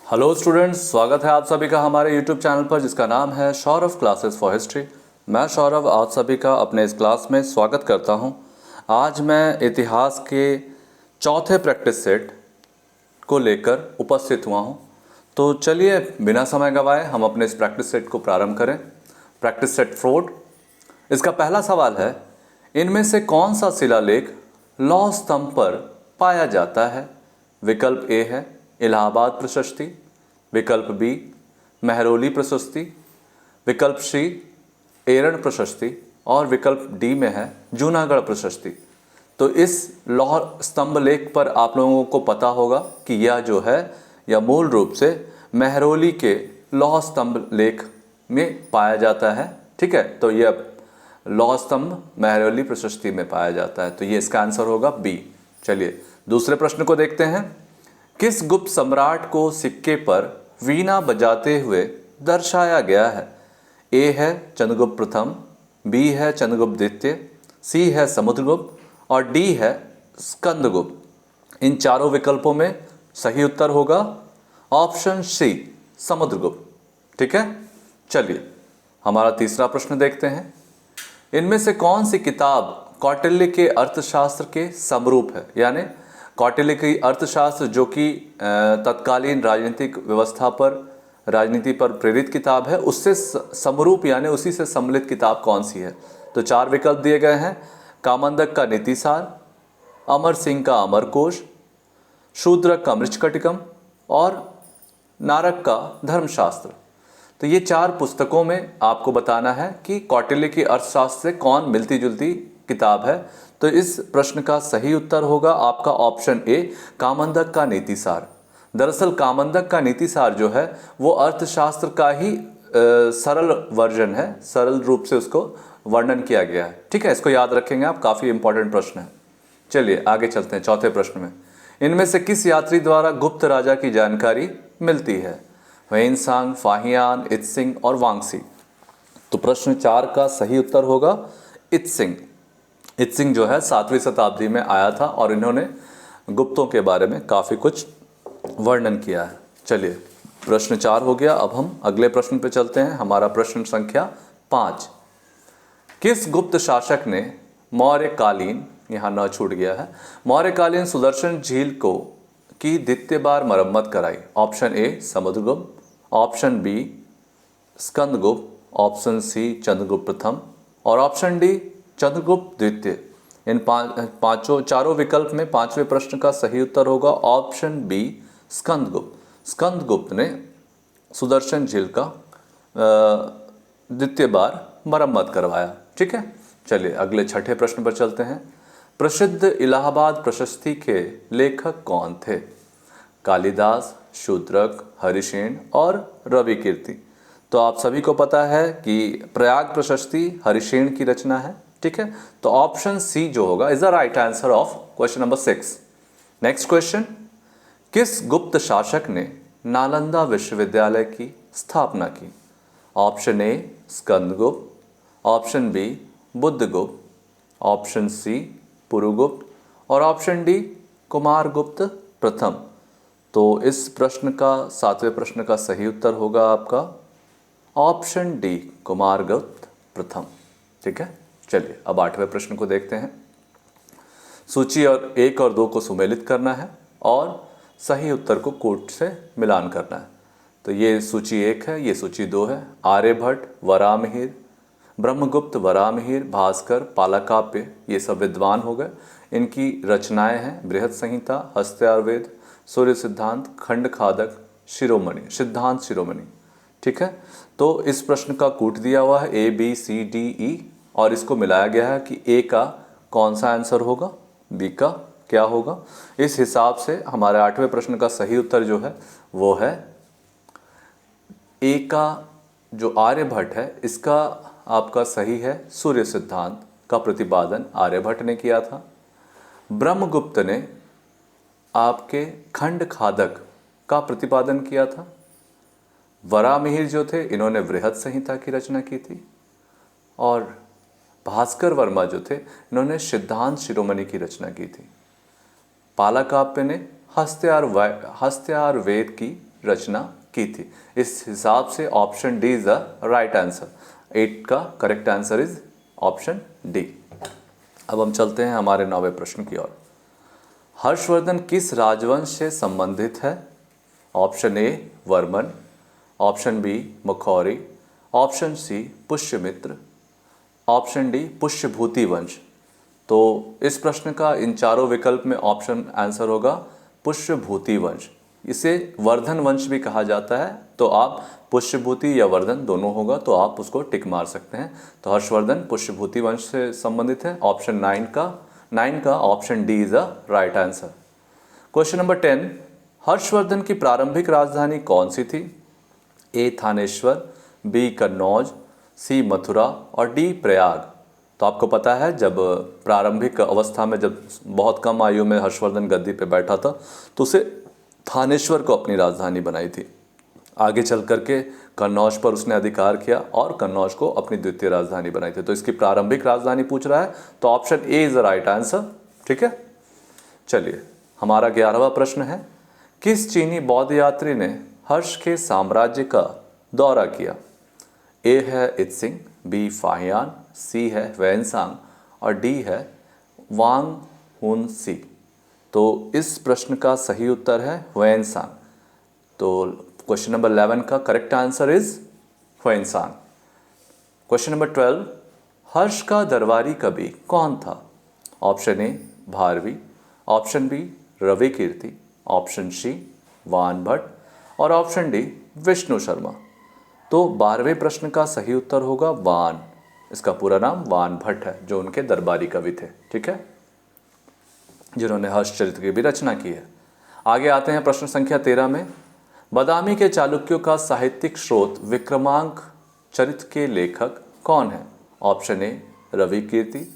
Hello students, स्वागत है आप सभी का हमारे यूट्यूब चैनल पर जिसका नाम है सौरभ क्लासेस फॉर हिस्ट्री। मैं सौरभ आप सभी का अपने इस क्लास में स्वागत करता हूं। आज मैं इतिहास के चौथे प्रैक्टिस सेट को लेकर उपस्थित हुआ हूं। तो चलिए बिना समय गंवाए हम अपने इस प्रैक्टिस सेट को प्रारंभ करें। प्रैक्टिस सेट 4, इसका पहला सवाल है, इनमें से कौन सा शिलालेख लौह स्तंभ पर पाया जाता है? विकल्प ए है इलाहाबाद प्रशस्ति, विकल्प बी महरौली प्रशस्ति, विकल्प सी एरन प्रशस्ति और विकल्प डी में है जूनागढ़ प्रशस्ति। तो इस लौह स्तंभ लेख पर आप लोगों को पता होगा कि यह जो है यह मूल रूप से महरौली के लौह स्तंभ लेख में पाया जाता है। ठीक है, तो यह लौह स्तंभ महरौली प्रशस्ति में पाया जाता है, तो ये इसका आंसर होगा बी। चलिए दूसरे प्रश्न को देखते हैं। किस गुप्त सम्राट को सिक्के पर वीणा बजाते हुए दर्शाया गया है? ए है चंद्रगुप्त प्रथम, बी है चंद्रगुप्त द्वितीय, सी है समुद्रगुप्त और डी है स्कंदगुप्त। इन चारों विकल्पों में सही उत्तर होगा ऑप्शन सी समुद्रगुप्त। ठीक है, चलिए हमारा तीसरा प्रश्न देखते हैं। इनमें से कौन सी किताब कौटिल्य के अर्थशास्त्र के समरूप है? यानी कौटिल्य की अर्थशास्त्र जो कि तत्कालीन राजनीतिक व्यवस्था पर, राजनीति पर प्रेरित किताब है, उससे समरूप यानी उसी से सम्मिलित किताब कौन सी है? तो चार विकल्प दिए गए हैं। कामंदक का नीतिसार, अमर सिंह का अमरकोश, शूद्रक का मृच्छकटिकम और नारक का धर्मशास्त्र। तो ये चार पुस्तकों में आपको बताना है कि कौटिल्य की अर्थशास्त्र से कौन मिलती जुलती किताब है। तो इस प्रश्न का सही उत्तर होगा आपका ऑप्शन ए कामंदक का नीतिसार। दरअसल कामंदक का नीतिसार जो है वो अर्थशास्त्र का ही सरल वर्जन है, सरल रूप से उसको वर्णन किया गया है। ठीक है, इसको याद रखेंगे आप, काफ़ी इंपॉर्टेंट प्रश्न है। चलिए आगे चलते हैं चौथे प्रश्न में। इनमें से किस यात्री द्वारा गुप्त राजा की जानकारी मिलती है? वेइनसांग, फाहियान, इत्सिंग और वांगसी। तो प्रश्न 4 का सही उत्तर होगा इत्सिंग। इत्सिंग जो है 7वीं शताब्दी में आया था और इन्होंने गुप्तों के बारे में काफ़ी कुछ वर्णन किया है। चलिए प्रश्न 4 हो गया, अब हम अगले प्रश्न पे चलते हैं। हमारा प्रश्न संख्या 5। किस गुप्त शासक ने मौर्यकालीन, यहाँ न छूट गया है, मौर्यकालीन सुदर्शन झील को की द्वितीय बार मरम्मत कराई? Option a Samudragupta, option b Skandagupta, option c Chandragupta प्रथम और ऑप्शन डी चंद्रगुप्त द्वितीय। इन चारों विकल्प में पांचवें प्रश्न का सही उत्तर होगा ऑप्शन बी स्कंदगुप्त। स्कंदगुप्त ने सुदर्शन झील का द्वितीय बार मरम्मत करवाया। ठीक है, चलिए अगले छठे प्रश्न पर चलते हैं। प्रसिद्ध इलाहाबाद प्रशस्ति के लेखक कौन थे? कालिदास, शूद्रक, हरिसेन और रवि कीर्ति। तो आप सभी को पता है कि प्रयाग प्रशस्ति हरिसेन की रचना है। ठीक है, तो ऑप्शन सी जो होगा is the right answer of question number 6। Next question. किस गुप्त शासक ने नालंदा विश्वविद्यालय की स्थापना की? Option A Skandagupta, option B Budhagupta, option C Purugupta और ऑप्शन डी कुमारगुप्त प्रथम। तो इस प्रश्न का, 7वें प्रश्न का सही उत्तर होगा आपका ऑप्शन डी कुमारगुप्त प्रथम। ठीक है, चलिए अब 8वें प्रश्न को देखते हैं। सूची और 1 और 2 को सुमेलित करना है और सही उत्तर को कूट से मिलान करना है। तो ये सूची 1 है, ये सूची 2 है। आर्यभट्ट, वराहमिहिर, ब्रह्मगुप्त, वराहमिहिर, भास्कर, पालाकाव्य, ये सब विद्वान हो गए। इनकी रचनाएं हैं बृहद संहिता, हस्त्यारवेद, सूर्य सिद्धांत, खंडखादक, शिरोमणि, सिद्धांत शिरोमणि। ठीक है, तो इस प्रश्न का कूट दिया हुआ है A B C D E और इसको मिलाया गया है कि ए का कौन सा आंसर होगा, बी का क्या होगा। इस हिसाब से हमारे 8वें प्रश्न का सही उत्तर जो है वो है ए का, जो आर्यभट्ट है इसका आपका सही है। सूर्य सिद्धांत का प्रतिपादन आर्यभट्ट ने किया था। ब्रह्मगुप्त ने आपके खंडखादक का प्रतिपादन किया था। वराहमिहिर जो थे इन्होंने बृहद संहिता की रचना की थी और भास्कर वर्मा जो थे इन्होंने सिद्धांत शिरोमणि की रचना की थी। पालाकाव्य ने हस्त्यारवेद की रचना की थी। इस हिसाब से option D is the right answer. 8 का correct answer is option D. अब हम चलते हैं हमारे 9वें प्रश्न की ओर। हर्षवर्धन किस राजवंश से संबंधित है? Option A Varman, option B Maukhari, option C Pushyamitra, option D Pushyabhuti वंश। तो इस प्रश्न का इन चारों विकल्प में ऑप्शन आंसर होगा पुष्यभूति वंश। इसे वर्धन वंश भी कहा जाता है, तो आप पुष्यभूति या वर्धन दोनों होगा तो आप उसको टिक मार सकते हैं। तो हर्षवर्धन पुष्यभूति वंश से संबंधित है। ऑप्शन 9 का option D is the right answer. Question number 10, Harshvardhan की प्रारंभिक राजधानी कौन सी थी? ए थानेश्वर, बी कन्नौज, सी मथुरा और डी प्रयाग। तो आपको पता है जब प्रारंभिक अवस्था में जब बहुत कम आयु में हर्षवर्धन गद्दी पे बैठा था तो उसे थानेश्वर को अपनी राजधानी बनाई थी। आगे चल करके कन्नौज पर उसने अधिकार किया और कन्नौज को अपनी द्वितीय राजधानी बनाई थी। तो इसकी प्रारंभिक राजधानी पूछ रहा है, तो option A is the right answer. ठीक है, चलिए हमारा 11वां प्रश्न है, किस चीनी बौद्ध यात्री ने हर्ष के साम्राज्य का दौरा किया? ए है इत्सिंग, बी फाहियान, सी है वैनसांग और डी है वांग हुन सी। तो इस प्रश्न का सही उत्तर है वैनसांग। तो क्वेश्चन नंबर 11 का correct answer is Xuanzang. Question number 12, Harsha का दरबारी कवि कौन था? Option A Bharavi, option B Ravi Kirti, option C Ban Bhatt और ऑप्शन डी विष्णु शर्मा। तो 12वें प्रश्न का सही उत्तर होगा वान। इसका पूरा नाम वान भट्ट है, जो उनके दरबारी कवि थे। ठीक है, जिन्होंने हर्षचरित्र की भी रचना की है। आगे आते हैं प्रश्न संख्या 13 में, बादामी के चालुक्यों का साहित्यिक स्रोत विक्रमांक चरित्र के लेखक कौन है? Option A Ravi Kirti,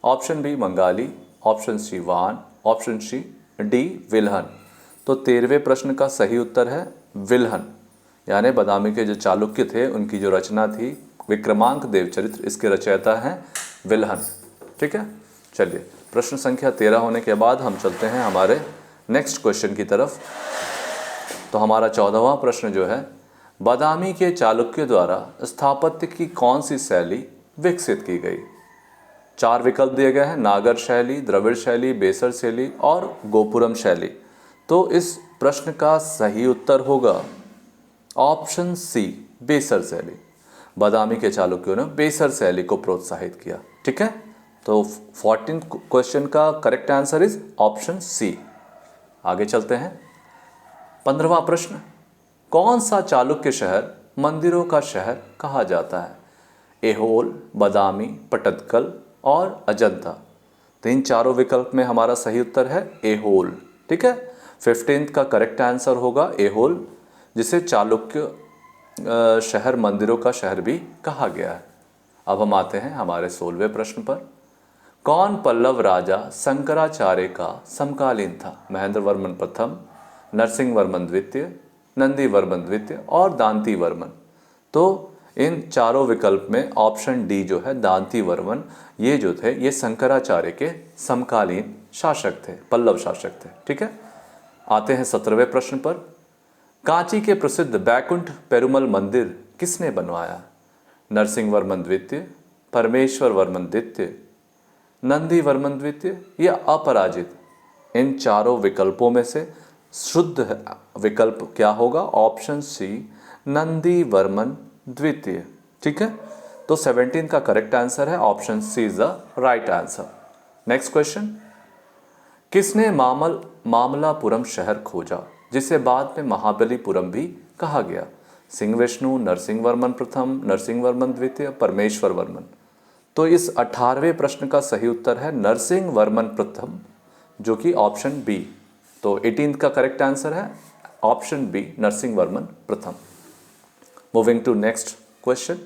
option B Mangali, option C Ban, option C D Bilhana. तो 13वें प्रश्न का सही उत्तर है विल्हन, यानी बादामी के जो चालुक्य थे उनकी जो रचना थी विक्रमांक देवचरित्र, इसके रचयिता हैं विल्हन। ठीक है, चलिए प्रश्न संख्या 13 होने के बाद हम चलते हैं हमारे नेक्स्ट क्वेश्चन की तरफ। तो हमारा 14वां प्रश्न जो है, बादामी के चालुक्य द्वारा स्थापत्य की कौन सी शैली विकसित की गई? 4 विकल्प दिए गए हैं, नागर शैली, द्रविड़ शैली, बेसर शैली और गोपुरम शैली। तो इस प्रश्न का सही उत्तर होगा ऑप्शन सी बेसर शैली। बादामी के चालुक्यों ने बेसर शैली को प्रोत्साहित किया। ठीक है, तो 14 क्वेश्चन का correct answer is option C. आगे चलते हैं 15वां प्रश्न, कौन सा चालुक्य शहर मंदिरों का शहर कहा जाता है? एहोल, बादामी, पटदकल और अजंता। तो इन चारों विकल्प में हमारा सही उत्तर है एहोल। ठीक है, 15th का करेक्ट आंसर होगा एहोल, जिसे चालुक्य शहर मंदिरों का शहर भी कहा गया है। अब हम आते हैं हमारे 16वें प्रश्न पर, कौन पल्लव राजा शंकराचार्य का समकालीन था? महेंद्र वर्मन प्रथम, नरसिंह वर्मन द्वितीय, नंदी वर्मन द्वितीय और दांती वर्मन। तो इन चारों विकल्प में ऑप्शन डी जो है दांती वर्मन, ये जो थे ये शंकराचार्य के समकालीन शासक थे, पल्लव शासक थे। ठीक है, आते हैं 17वें प्रश्न पर, कांची के प्रसिद्ध बैकुंठ पेरुमल मंदिर किसने बनवाया? नरसिंह वर्मन द्वितीय, परमेश्वर वर्मन द्वितीय, नंदी वर्मन द्वितीय या अपराजित। इन चारों विकल्पों में से शुद्ध विकल्प क्या होगा? ऑप्शन सी नंदी वर्मन द्वितीय। ठीक है, तो 17 का करेक्ट आंसर है option C is the right answer. Next question, किसने मामलापुरम शहर खोजा, जिसे बाद में महाबलीपुरम भी कहा गया? सिंह विष्णु, नरसिंह वर्मन प्रथम, नरसिंह वर्मन द्वितीय, परमेश्वर वर्मन। तो इस 18वें प्रश्न का सही उत्तर है नरसिंह वर्मन प्रथम, जो कि ऑप्शन बी। तो 18th का करेक्ट आंसर है ऑप्शन बी नरसिंह वर्मन प्रथम। Moving to next question,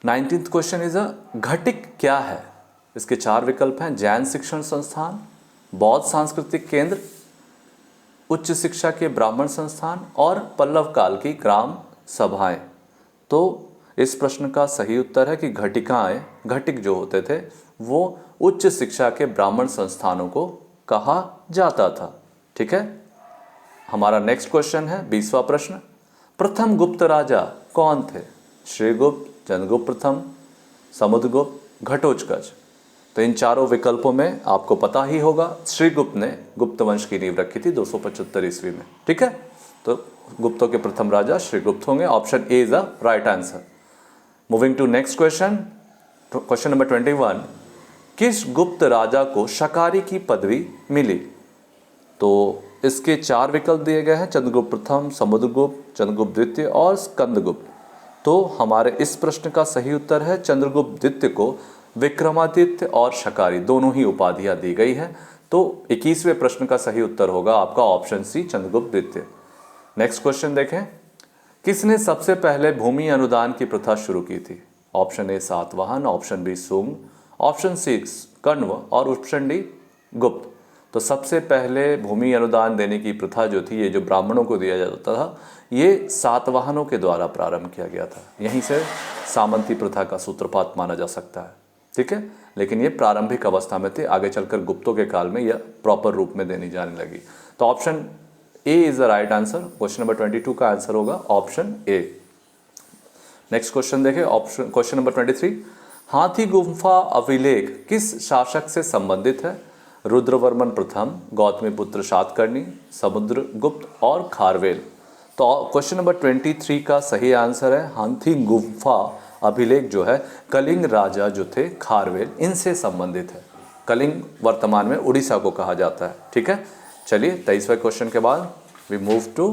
19th question is Ghatika क्या है? इसके 4 विकल्प हैं, जैन शिक्षण संस्थान, बौद्ध सांस्कृतिक केंद्र, उच्च शिक्षा के ब्राह्मण संस्थान और पल्लव काल की ग्राम सभाएं। तो इस प्रश्न का सही उत्तर है कि घटिकाएं, घटिक जो होते थे वो उच्च शिक्षा के ब्राह्मण संस्थानों को कहा जाता था। ठीक है, हमारा नेक्स्ट क्वेश्चन है 20वां प्रश्न। प्रथम गुप्त राजा कौन थे? श्रीगुप्त, चंद्रगुप्त प्रथम, समुद्रगुप्त, घटोत्कच। तो इन चारों विकल्पों में आपको पता ही होगा, श्रीगुप्त ने गुप्त वंश की नींव रखी थी 275 ईस्वी में। ठीक है, तो गुप्तों के प्रथम राजा श्रीगुप्त होंगे। Option A is the right answer. Moving to next question, question number 21। किस गुप्त राजा को शकारी की पदवी मिली? तो इसके 4 विकल्प दिए गए हैं, चंद्रगुप्त प्रथम, समुद्रगुप्त, चंद्रगुप्त द्वितीय और स्कंदगुप्त। तो हमारे इस प्रश्न का सही उत्तर है चंद्रगुप्त द्वितीय को विक्रमादित्य और शकारी दोनों ही उपाधियां दी गई है। तो 21वें प्रश्न का सही उत्तर होगा आपका ऑप्शन सी, चंद्रगुप्त द्वितीय। नेक्स्ट क्वेश्चन देखें। किसने सबसे पहले भूमि अनुदान की प्रथा शुरू की थी? Option A Satavahana, option B Sunga, option C Kanva और ऑप्शन डी गुप्त। तो सबसे पहले भूमि अनुदान देने की प्रथा जो थी, ये जो ब्राह्मणों को दिया जाता था, ये सातवाहनों के द्वारा प्रारंभ किया गया था। यहीं से सामंती प्रथा का सूत्रपात माना जा सकता है। ठीक है, लेकिन ये प्रारंभिक अवस्था में थे, आगे चलकर गुप्तों के काल में यह प्रॉपर रूप में देनी जाने लगी। तो option A is the right answer. Question number 22 का आंसर होगा ऑप्शन ए। नेक्स्ट क्वेश्चन देखें, ऑप्शन क्वेश्चन नंबर 23। हाथी गुम्फा अभिलेख किस शासक से संबंधित है? रुद्रवर्मन प्रथम, गौतमीपुत्र सातकर्णी, समुद्रगुप्त और खारवेल। तो क्वेश्चन नंबर 23 का सही आंसर है हाथी गुम्फा अभिलेख जो है कलिंग राजा जो थे खारवेल, इनसे संबंधित है। कलिंग वर्तमान में उड़ीसा को कहा जाता है। ठीक है, चलिए 23वें क्वेश्चन के बाद we move to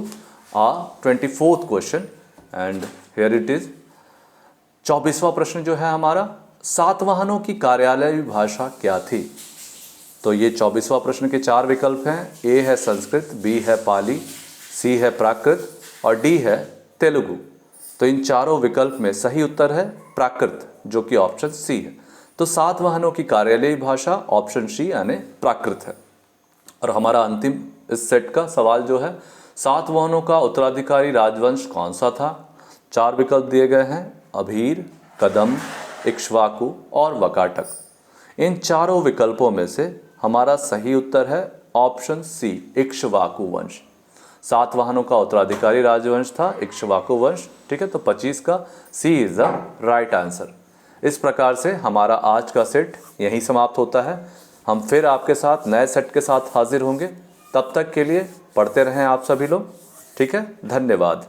a 24th question and here it is. 24वां प्रश्न जो है हमारा, सातवाहनों की कार्यालय भाषा क्या थी? तो ये 24वां प्रश्न के 4 विकल्प हैं। ए है संस्कृत, बी है पाली, सी है प्राकृत और डी है तेलुगु। तो इन चारों विकल्प में सही उत्तर है प्राकृत, जो कि ऑप्शन सी है। तो सातवाहनों की कार्यालयीय भाषा ऑप्शन सी यानी प्राकृत है। और हमारा अंतिम इस सेट का सवाल जो है, सातवाहनों का उत्तराधिकारी राजवंश कौन सा था? 4 विकल्प दिए गए हैं, अभीर, कदम्ब, इक्ष्वाकु और वकाटक। इन चारों विकल्पों में से हमारा सही उत्तर है ऑप्शन सी, इक्ष्वाकु वंश। सातवाहनों का उत्तराधिकारी राजवंश था इक्ष्वाकु वंश। ठीक है, तो 25 का सी इज द राइट आंसर। इस प्रकार से हमारा आज का सेट यहीं समाप्त होता है। हम फिर आपके साथ नए सेट के साथ हाजिर होंगे। तब तक के लिए पढ़ते रहें आप सभी लोग। ठीक है, धन्यवाद।